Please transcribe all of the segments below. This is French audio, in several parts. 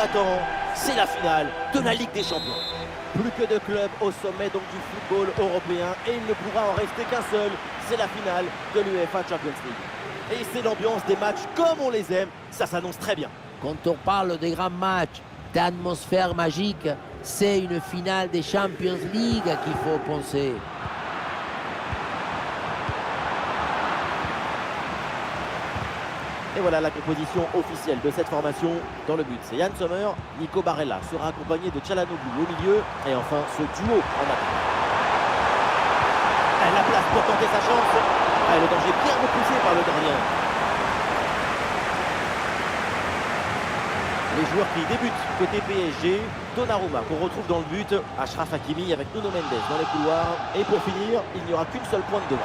attend, c'est la finale de la Ligue des Champions. Plus que de clubs au sommet donc du football européen et il ne pourra en rester qu'un seul, c'est la finale de l'UEFA Champions League. Et c'est l'ambiance des matchs comme on les aime, ça s'annonce très bien. Quand on parle des grands matchs, d'atmosphère magique, c'est une finale des Champions League qu'il faut penser. Et voilà la composition officielle de cette formation. Dans le but, c'est Yann Sommer, Nico Barella sera accompagné de Çalhanoğlu au milieu et enfin ce duo en attaque. La place pour tenter sa chance. Le danger bien repoussé par le gardien. Les joueurs qui débutent côté PSG, Donnarumma qu'on retrouve dans le but, Achraf Hakimi avec Nuno Mendes dans les couloirs. Et pour finir, il n'y aura qu'une seule pointe devant.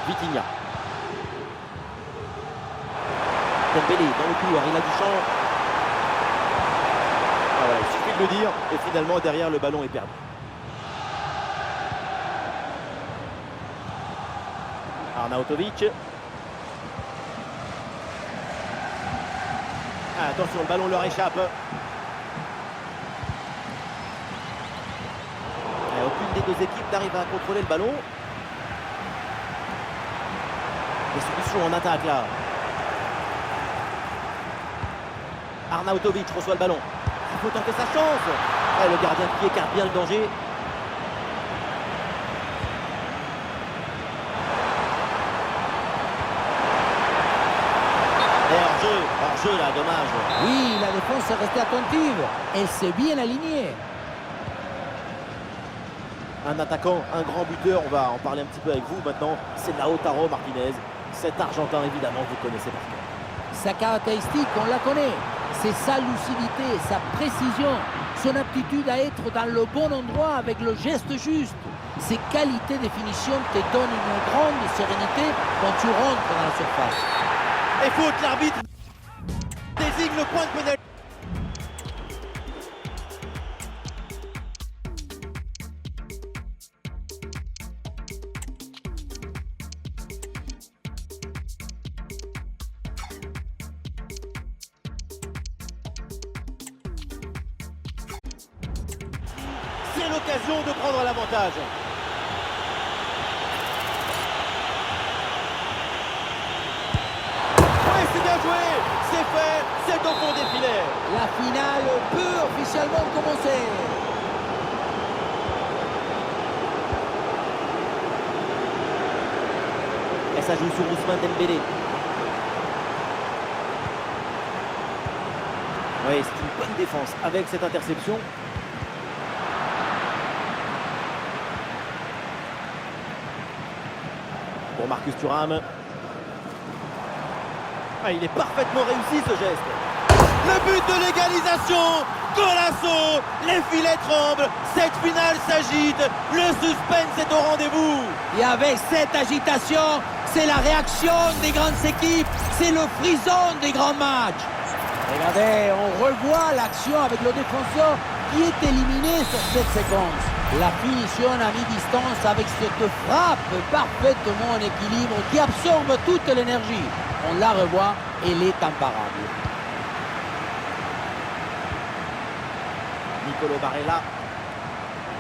Vitinha. Dembélé dans le couloir, il a du champ. Voilà, il suffit de le dire. Et finalement, derrière, le ballon est perdu. Arnautovic. Attention, le ballon leur échappe. Et aucune des deux équipes n'arrive à contrôler le ballon. Des solutions en attaque là. Arnautovic reçoit le ballon. Il faut tenter sa chance. Le gardien qui écarte bien le danger. Et hors-jeu là, dommage. Oui, la défense est restée attentive et c'est bien aligné. Un attaquant, un grand buteur, on va en parler un petit peu avec vous maintenant, c'est Lautaro Martinez. Cet Argentin, évidemment, vous connaissez par cœur. Sa caractéristique, on la connaît. C'est sa lucidité, sa précision, son aptitude à être dans le bon endroit avec le geste juste. Ses qualités de finition te donnent une grande sérénité quand tu rentres dans la surface. Et faute, l'arbitre désigne le point de pénalité. C'est l'occasion de prendre l'avantage. Oui, c'est bien joué. C'est fait. C'est au fond des filets. La finale peut officiellement commencer. Et ça joue sur Ousmane Dembélé. Oui, c'est une bonne défense avec cette interception. Pour Marcus Thuram. Il est parfaitement réussi ce geste. Le but de l'égalisation. Golasso. Les filets tremblent. Cette finale s'agite. Le suspense est au rendez-vous. Et avec cette agitation, c'est la réaction des grandes équipes. C'est le frisson des grands matchs. Regardez, on revoit l'action avec le défenseur qui est éliminé sur cette séquence. La finition à mi-distance avec cette frappe parfaitement en équilibre qui absorbe toute l'énergie. On la revoit, elle est imparable. Nicolo Barella.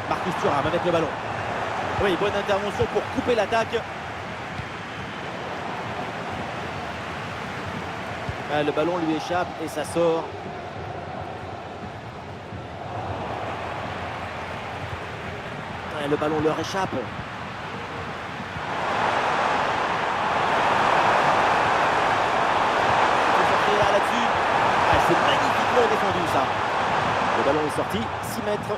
Marcus Thuram avec le ballon. Oui, bonne intervention pour couper l'attaque. Le ballon lui échappe et ça sort. Le ballon leur échappe. Là-dessus. C'est magnifiquement défendu ça. Le ballon est sorti. 6 mètres.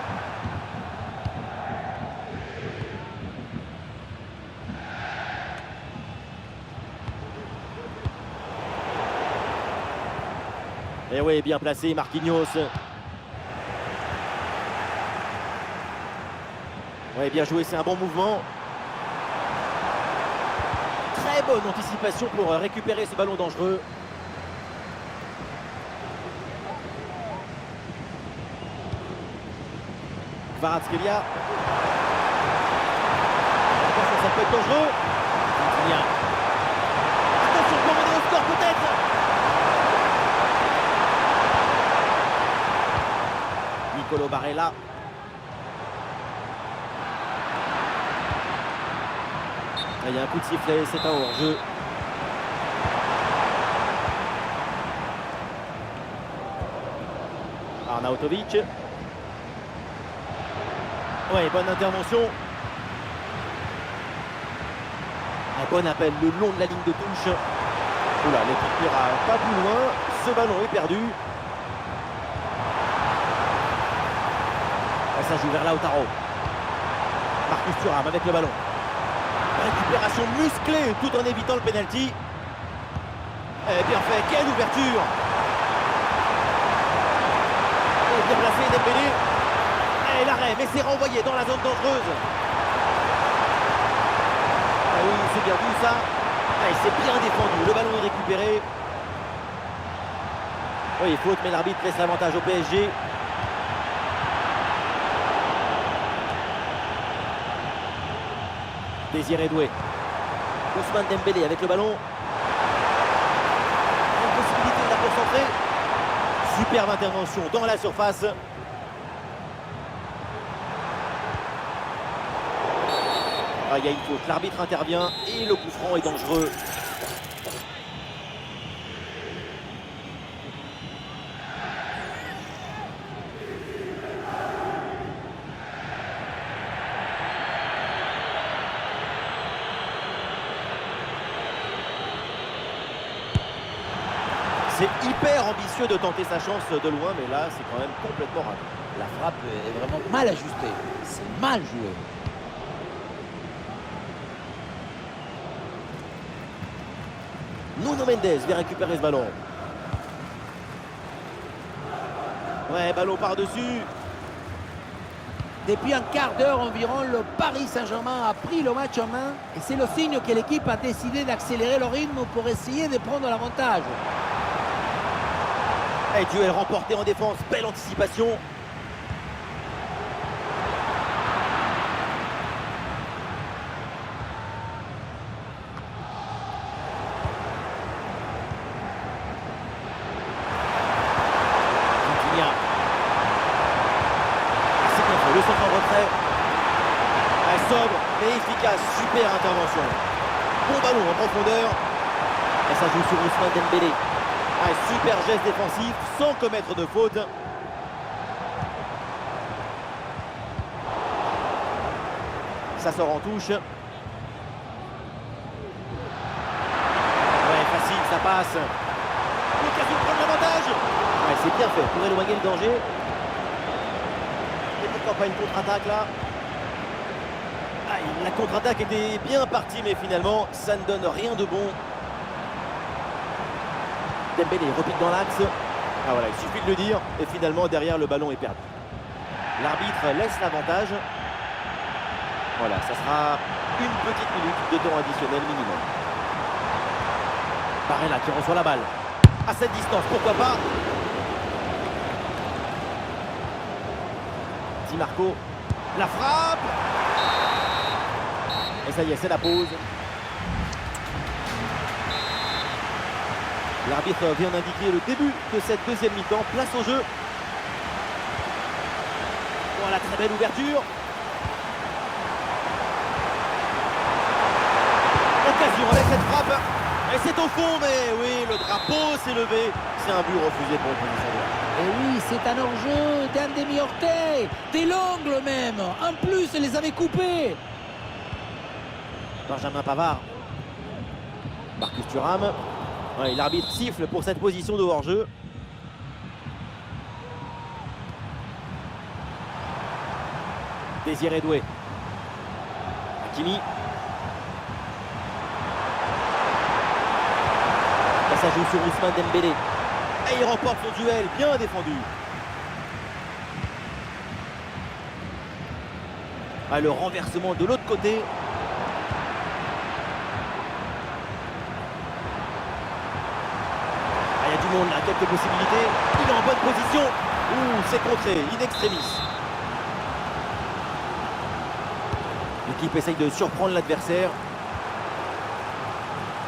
Et oui, bien placé, Marquinhos. Oui, bien joué, c'est un bon mouvement. Très bonne anticipation pour récupérer ce ballon dangereux. Kvaratskhelia. peut être dangereux. Bien. Attention pour mener au score peut-être. Nicolo Barella. Il y a un coup de sifflet, c'est un hors-jeu. Arnautovic. Ouais, bonne intervention. Un bon appel le long de la ligne de touche. Oula, l'équipe n'ira pas plus loin. Ce ballon est perdu. Et ça joue vers Lautaro. Marcus Thuram avec le ballon. Récupération musclée tout en évitant le penalty. Et bien fait, quelle ouverture! Et bien placé Dembélé. Et l'arrêt, mais c'est renvoyé dans la zone dangereuse. Ah oui, c'est bien vu ça. Ah, il s'est bien défendu, le ballon est récupéré. Oui, faute, mais l'arbitre laisse l'avantage au PSG. Désiré Doué. Ousmane Dembélé avec le ballon. Une possibilité de la concentrer. Superbe intervention dans la surface. Ah, il y a une faute, l'arbitre intervient et le coup franc est dangereux. C'est hyper ambitieux de tenter sa chance de loin, mais là, c'est quand même complètement raté. La frappe est vraiment mal ajustée. C'est mal joué. Nuno Mendes vient récupérer ce ballon. Ouais, ballon par-dessus. Depuis un quart d'heure environ, le Paris Saint-Germain a pris le match en main. Et c'est le signe que l'équipe a décidé d'accélérer le rythme pour essayer de prendre l'avantage. Et duel remporté en défense, belle anticipation. C'est bien fait, le centre en retrait. Sobre mais efficace, super intervention. Bon ballon en profondeur. Et ça joue sur Ousmane Dembélé. Un super geste défensif sans commettre de faute. Ça sort en touche. Ouais, facile, ça passe. L'occasion de prendre l'avantage. Ouais, c'est bien fait pour éloigner le danger. Et pourquoi pas une contre-attaque là? Ah, la contre-attaque était bien partie, mais finalement, ça ne donne rien de bon. Dembélé repique dans l'axe. Ah voilà, il suffit de le dire. Et finalement, derrière, le ballon est perdu. L'arbitre laisse l'avantage. Voilà, ça sera une petite minute de temps additionnel minimum. Barella qui reçoit la balle. À cette distance, pourquoi pas. Di Marco. La frappe. Et ça y est, c'est la pause. L'arbitre vient d'indiquer le début de cette deuxième mi-temps. Place au jeu. Voilà, très belle ouverture. Occasion avec cette frappe. Et c'est au fond, mais oui, le drapeau s'est levé. C'est un but refusé pour le position. Et oui, c'est un hors-jeu d'un demi-orteil, des l'ongle même. En plus, elle les avait coupés. Benjamin Pavard. Marcus Thuram. Ouais, l'arbitre siffle pour cette position de hors-jeu. Désiré Doué. Hakimi. Et ça joue sur Ousmane Dembélé. Et il remporte son duel, bien défendu. Ah, le renversement de l'autre côté. Il y a du monde là, quelques possibilités. Il est en bonne position. Ouh, c'est contré, in extremis. L'équipe essaye de surprendre l'adversaire.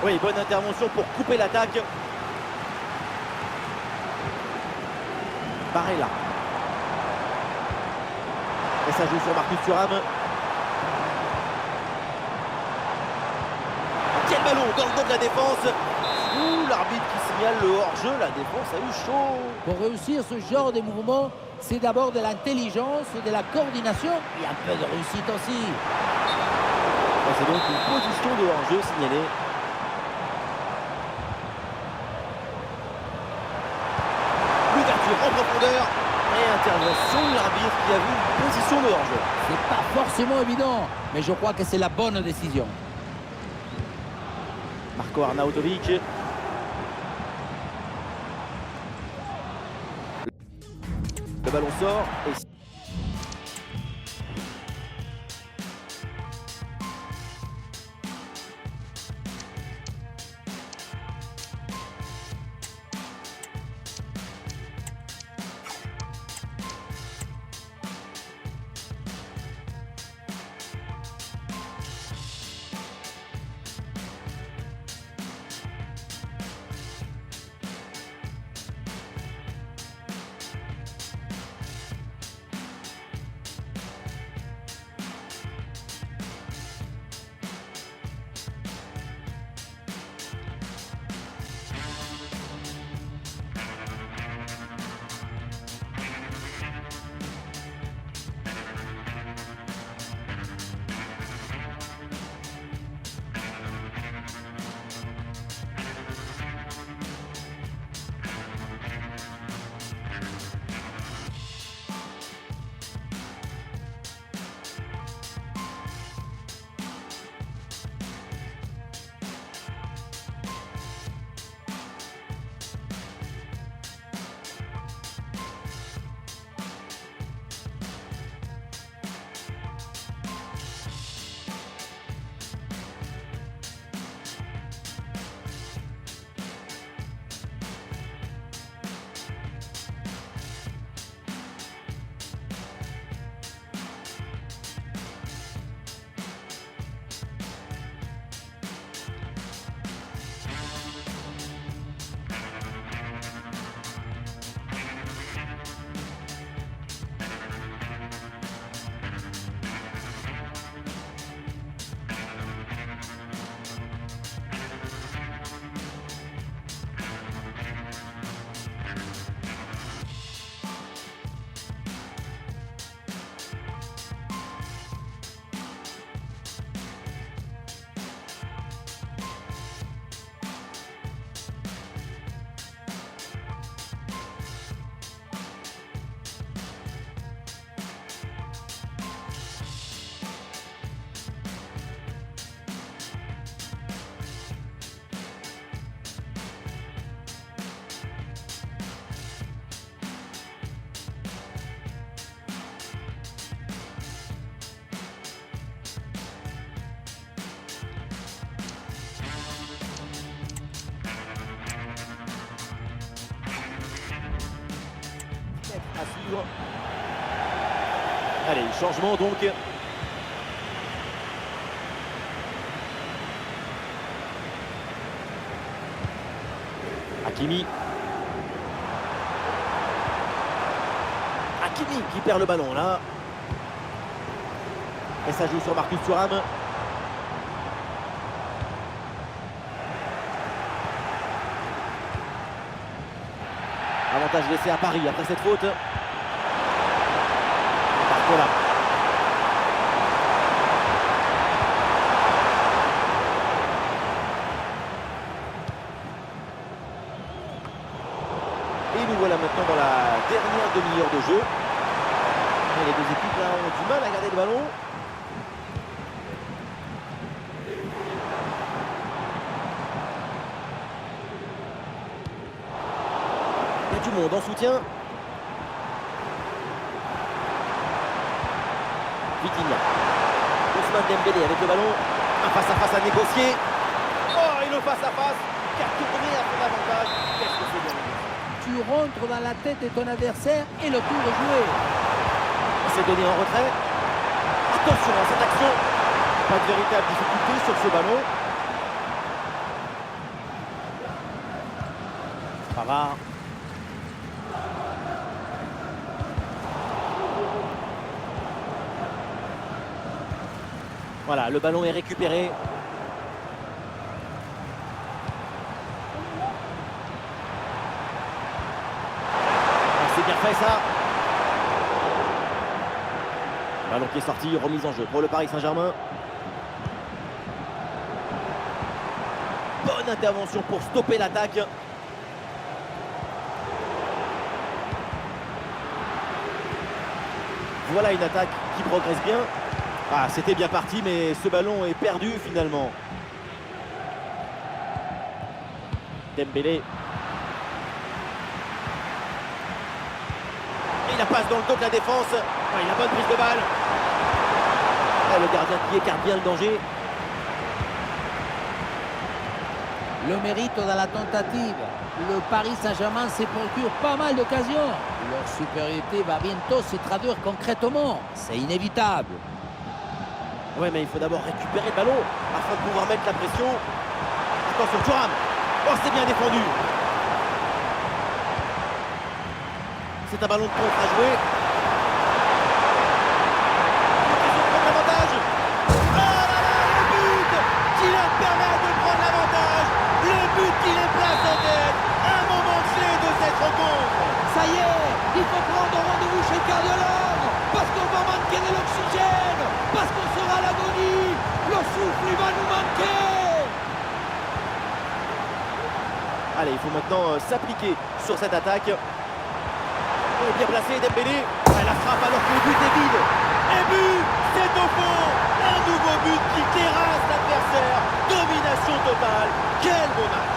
Oui, bonne intervention pour couper l'attaque. Barella. Et ça joue sur Marcus Thuram. Quel ballon dans le dos de la défense. Ouh, l'arbitre qui signale le hors-jeu. La défense a eu chaud. Pour réussir ce genre de mouvement, c'est d'abord de l'intelligence, de la coordination et un peu de réussite aussi. C'est donc une position de hors-jeu signalée. L'ouverture en profondeur. Et intervention de l'arbitre qui a vu une position de hors-jeu. C'est pas forcément évident, mais je crois que c'est la bonne décision. Marco Arnautovic. Le ballon sort et... à suivre. Allez, changement donc. Hakimi. Hakimi qui perd le ballon là. Et ça joue sur Marcus Thuram. Avantage laissé à Paris après cette faute. Barcola. Et nous voilà maintenant dans la dernière demi-heure de jeu. Et les deux équipes là ont du mal à garder le ballon. Il y a du monde en soutien. Vitinha. Ousmane Dembélé avec le ballon. Un face-à-face à négocier. Oh, et le face-à-face qui a tourné à son avantage. Qu'est-ce que c'est bien. Tu rentres dans la tête de ton adversaire et le tour est joué. C'est donné en retrait. Attention à cette action. Pas de véritable difficulté sur ce ballon. Pavard. Voilà, le ballon est récupéré. Ah, c'est bien fait ça. Ballon qui est sorti, remise en jeu pour le Paris Saint-Germain. Bonne intervention pour stopper l'attaque. Voilà une attaque qui progresse bien. Ah, c'était bien parti, mais ce ballon est perdu finalement. Dembélé. Et la passe dans le dos de la défense. Ah, il a bonne prise de balle. Ah, le gardien qui écarte bien le danger. Le mérite dans la tentative. Le Paris Saint-Germain se procure pas mal d'occasions. Leur supériorité va bientôt se traduire concrètement. C'est inévitable. Ouais, mais il faut d'abord récupérer le ballon afin de pouvoir mettre la pression. Attention, Thuram. Oh, c'est bien défendu. C'est un ballon de contre à jouer. L'occasion de prendre l'avantage. Oh là là, le but qui leur permet de prendre l'avantage. Le but qui les place en tête. Un moment clé de cette rencontre. Ça y est, il faut prendre rendez-vous chez cardiologue. Parce qu'on va manquer de l'oxygène. Parce qu'on sera à l'agonie. Le souffle, il va nous manquer. Allez, il faut maintenant s'appliquer sur cette attaque. Oh, bien placé, Dembélé. La frappe alors que le but est vide. Et but, c'est au fond. Un nouveau but qui terrasse l'adversaire. Domination totale. Quel beau match.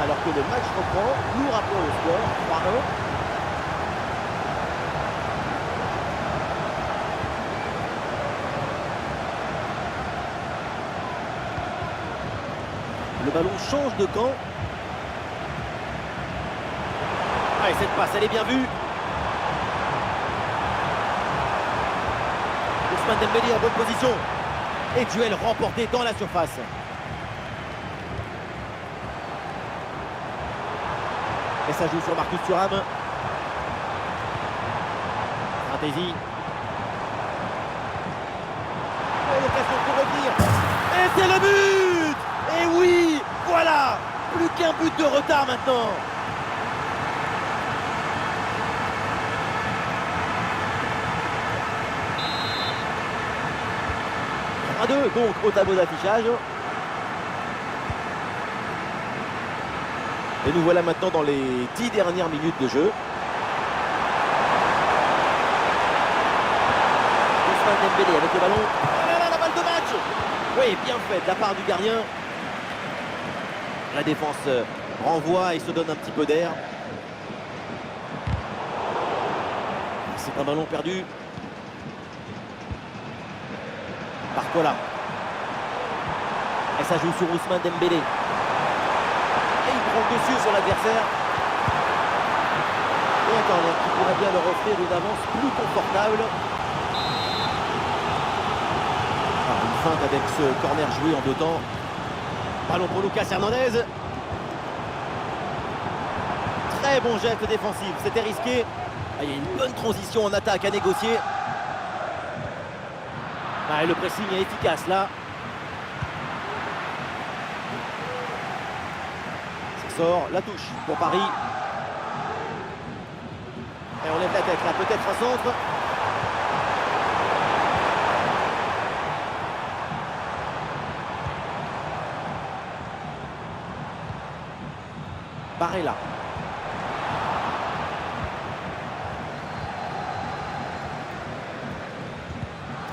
Alors que le match reprend, nous rappelons le score 3-1. Le ballon change de camp. Ah, et cette passe, elle est bien vue. Ousmane Dembélé en bonne position. Et duel remporté dans la surface. Et ça joue sur Marcus Thuram. Stratégie. Oh, l'occasion pour revenir. Et c'est le but! Et oui, voilà, plus qu'un but de retard maintenant. À 2 donc au tableau d'affichage. Et nous voilà maintenant dans les 10 dernières minutes de jeu. Ousmane Dembélé avec le ballon. Oh là là, la balle de match. Oui, bien fait de la part du gardien. La défense renvoie et se donne un petit peu d'air. C'est un ballon perdu. Barcola. Et ça joue sur Ousmane Dembélé. Et il prend le dessus sur l'adversaire. Et un corner qui pourrait bien leur offrir une avance plus confortable. Ah, une feinte avec ce corner joué en 2 temps. Ballon pour Lucas Hernandez. Très bon geste défensif, c'était risqué. Ah, il y a une bonne transition en attaque à négocier. Ah, et le pressing est efficace là. Ça sort, la touche pour Paris. Et on lève la tête là, peut-être un centre. Barella.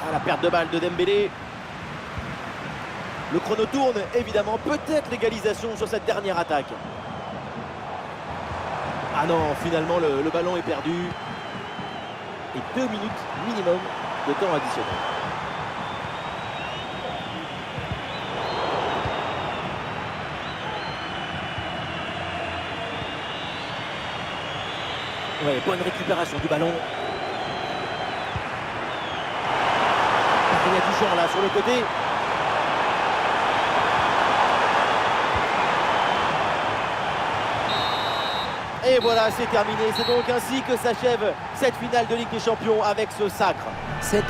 Ah, la perte de balle de Dembélé. Le chrono tourne, évidemment. Peut-être l'égalisation sur cette dernière attaque. Ah non, finalement, le ballon est perdu. Et 2 minutes minimum de temps additionnel. Ouais, bonne récupération du ballon. du champ là sur le côté. Et voilà, c'est terminé. C'est donc ainsi que s'achève cette finale de Ligue des Champions avec ce sacre. C'est